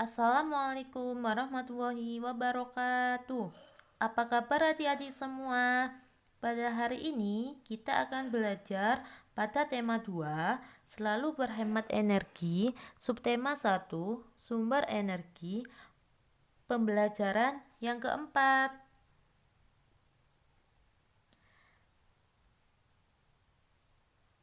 Assalamualaikum warahmatullahi wabarakatuh. Apa kabar adik-adik semua? Pada hari ini kita akan belajar pada tema 2, selalu berhemat energi, subtema 1, sumber energi, pembelajaran yang keempat.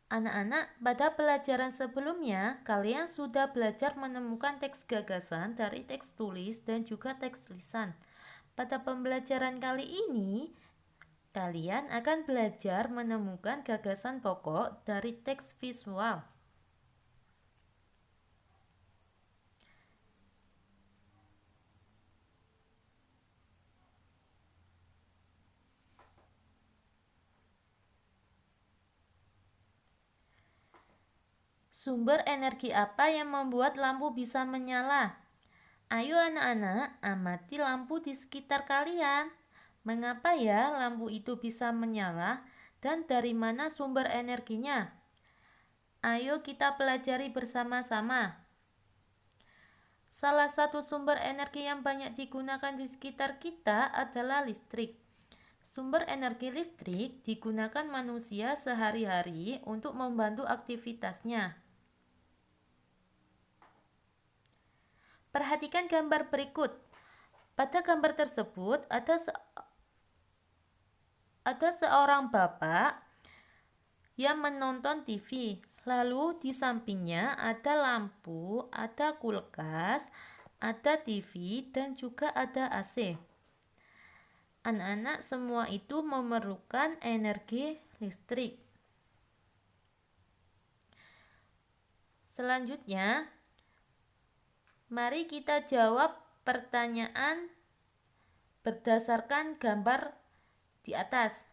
Anak-anak, pada pelajaran sebelumnya, kalian sudah belajar menemukan teks gagasan dari teks tulis dan juga teks lisan. Pada pembelajaran kali ini, kalian akan belajar menemukan gagasan pokok dari teks visual. Sumber energi apa yang membuat lampu bisa menyala? Ayo anak-anak, amati lampu di sekitar kalian. Mengapa ya lampu itu bisa menyala dan dari mana sumber energinya? Ayo kita pelajari bersama-sama. Salah satu sumber energi yang banyak digunakan di sekitar kita adalah listrik. Sumber energi listrik digunakan manusia sehari-hari untuk membantu aktivitasnya. Perhatikan gambar berikut. Pada gambar tersebut ada seorang bapak yang menonton TV. Lalu di sampingnya ada lampu, ada kulkas, ada TV, dan juga ada AC. Anak-anak, semua itu memerlukan energi listrik. Selanjutnya, mari kita jawab pertanyaan berdasarkan gambar di atas.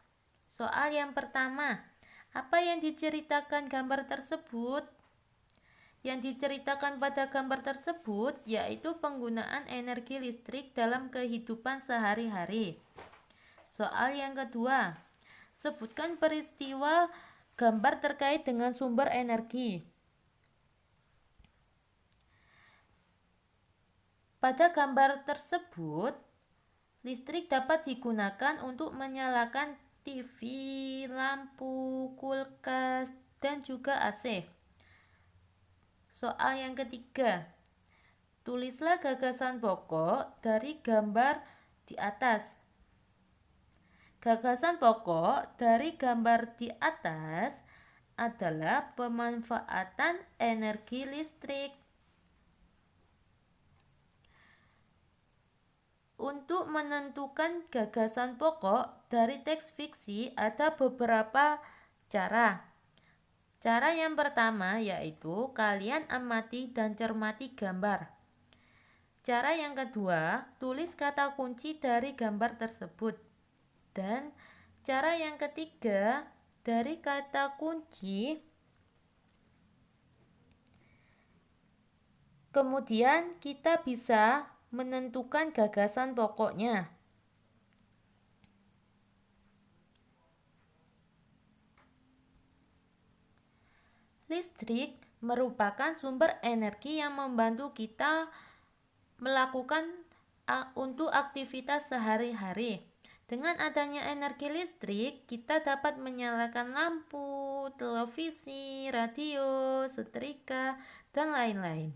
Soal yang pertama, apa yang diceritakan gambar tersebut? Yang diceritakan pada gambar tersebut yaitu penggunaan energi listrik dalam kehidupan sehari-hari. Soal yang kedua, sebutkan peristiwa gambar terkait dengan sumber energi. Pada gambar tersebut, listrik dapat digunakan untuk menyalakan TV, lampu, kulkas, dan juga AC. Soal yang ketiga, tulislah gagasan pokok dari gambar di atas. Gagasan pokok dari gambar di atas adalah pemanfaatan energi listrik. Untuk menentukan gagasan pokok dari teks fiksi ada beberapa cara. Cara yang pertama yaitu kalian amati dan cermati gambar. Cara yang kedua, tulis kata kunci dari gambar tersebut. Dan cara yang ketiga, dari kata kunci, kemudian kita bisa menentukan gagasan pokoknya. Listrik merupakan sumber energi yang membantu kita melakukan untuk aktivitas sehari-hari. Dengan adanya energi listrik, kita dapat menyalakan lampu, televisi, radio, setrika, dan lain-lain.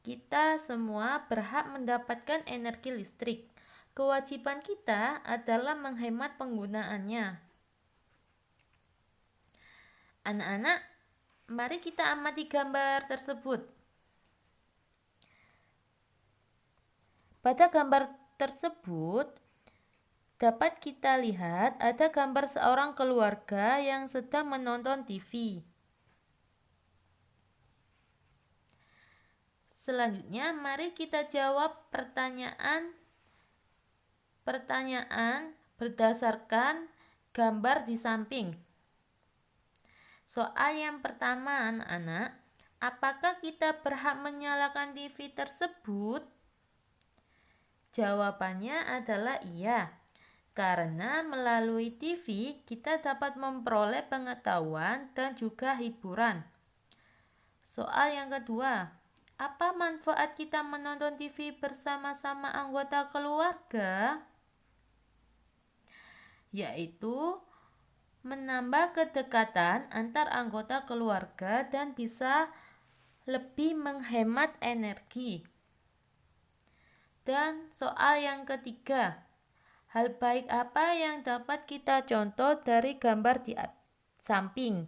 Kita semua berhak mendapatkan energi listrik. Kewajiban kita adalah menghemat penggunaannya. Anak-anak, mari kita amati gambar tersebut. Pada gambar tersebut dapat kita lihat ada gambar seorang keluarga yang sedang menonton TV. Selanjutnya, mari kita jawab pertanyaan berdasarkan gambar di samping. Soal yang pertama, anak-anak, apakah kita berhak menyalakan TV tersebut? Jawabannya adalah iya, karena melalui TV kita dapat memperoleh pengetahuan dan juga hiburan. Soal yang kedua, Apa manfaat kita menonton TV bersama-sama anggota keluarga? Yaitu menambah kedekatan antar anggota keluarga dan bisa lebih menghemat energi. Dan soal yang ketiga, hal baik apa yang dapat kita contoh dari gambar di samping?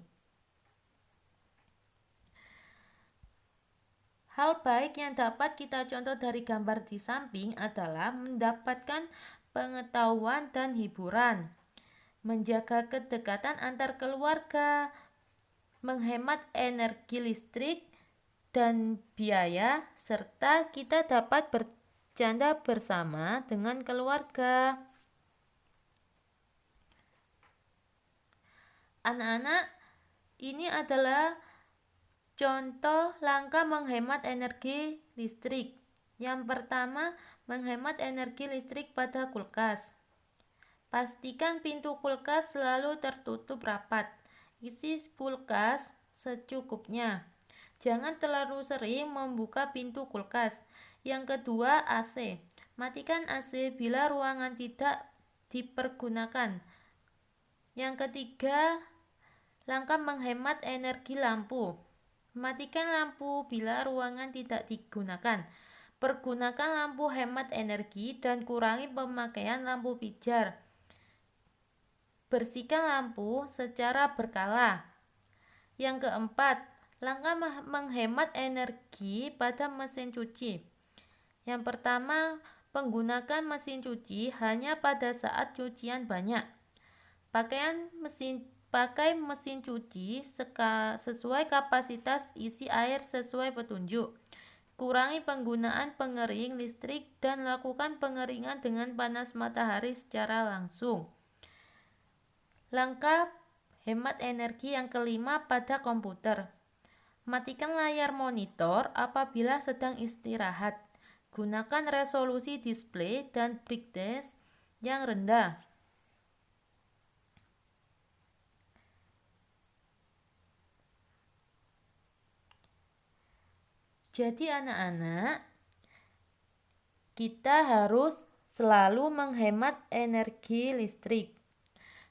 Hal baik yang dapat kita contoh dari gambar di samping adalah mendapatkan pengetahuan dan hiburan, menjaga kedekatan antar keluarga, menghemat energi listrik dan biaya, serta kita dapat bercanda bersama dengan keluarga. Anak-anak, ini adalah contoh langkah menghemat energi listrik. Yang pertama, menghemat energi listrik pada kulkas. Pastikan pintu kulkas selalu tertutup rapat. Isi kulkas secukupnya. Jangan terlalu sering membuka pintu kulkas. Yang kedua, AC. Matikan AC bila ruangan tidak dipergunakan. Yang ketiga, langkah menghemat energi lampu. Matikan lampu bila ruangan tidak digunakan. Pergunakan lampu hemat energi dan kurangi pemakaian lampu pijar. Bersihkan lampu secara berkala. Yang keempat, langkah menghemat energi pada mesin cuci. Yang pertama, menggunakan mesin cuci hanya pada saat cucian banyak. Pakai mesin cuci sesuai kapasitas isi air sesuai petunjuk. Kurangi penggunaan pengering listrik dan lakukan pengeringan dengan panas matahari secara langsung. Langkah hemat energi yang kelima pada komputer. Matikan layar monitor apabila sedang istirahat. Gunakan resolusi display dan brightness yang rendah. Jadi anak-anak, kita harus selalu menghemat energi listrik.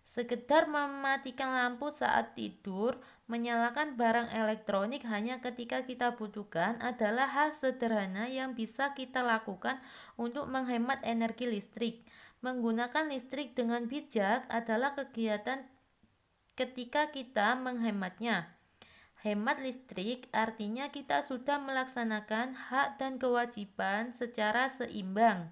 Sekedar mematikan lampu saat tidur, menyalakan barang elektronik hanya ketika kita butuhkan adalah hal sederhana yang bisa kita lakukan untuk menghemat energi listrik. Menggunakan listrik dengan bijak adalah kegiatan ketika kita menghematnya. Hemat listrik artinya kita sudah melaksanakan hak dan kewajiban secara seimbang.